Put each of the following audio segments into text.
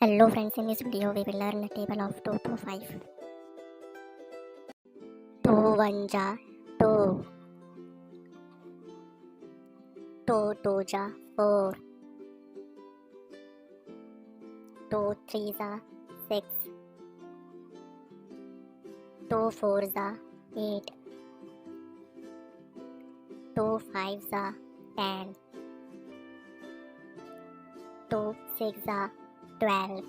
Hello friends, in this video we will learn the table of 2 to 5. 2 1 ja 2, 2 2 ja 4, 2 3 ja 6, 2 4 ja 8, 2 5 ja 10, 2 6 ja 12,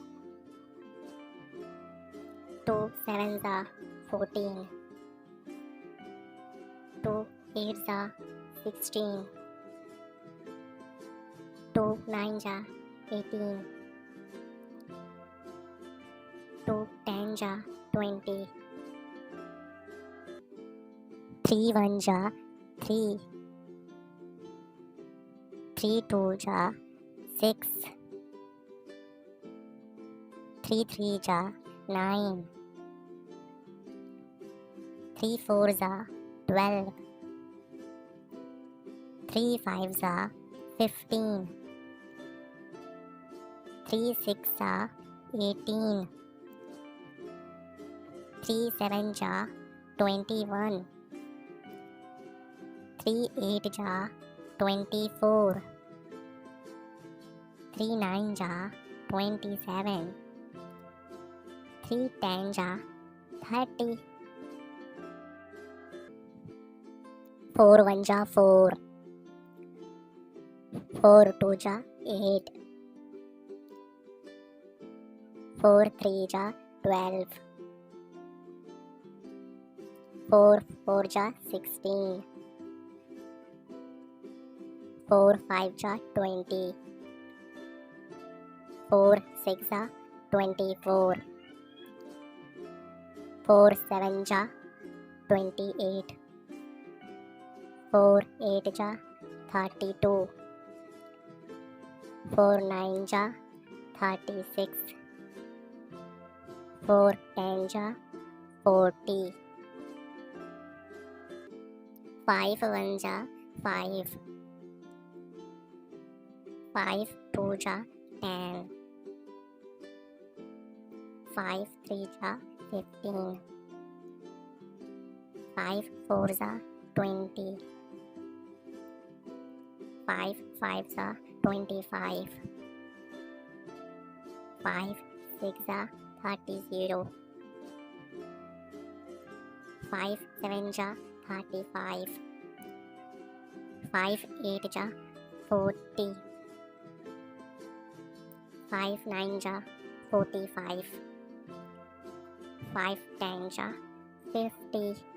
2 7 ja 14, 2 8 ja 16, 2 9 ja 18, 2 10 ja 20, 3 1 ja 3, 3 2 ja 6, 3 3 ja 9, 3 4 ja 12, 3 5 ja 15, 3 6 ja 18, 3 7 ja 21, 3 8 ja 24, 3 9 ja 27, 3 10 ja 30, 4 1 ja 4, 4 2 ja 8, 4 3 ja 12, 4 4 ja 16, 4 5 ja 20, 4 6 ja 24, 4 7 ja 28, 4 8 ja 32, 4 9 ja 36, 4 10 ja 40, 5 1 ja 5, 5 2 ja 10, 5 3 ja 15, 5 4 ja 20, 5 5 ja 25, 5 6 ja 30, 5 7 ja 35, 5 8 ja 40, 5 9 ja 45, 5 10 ja 50,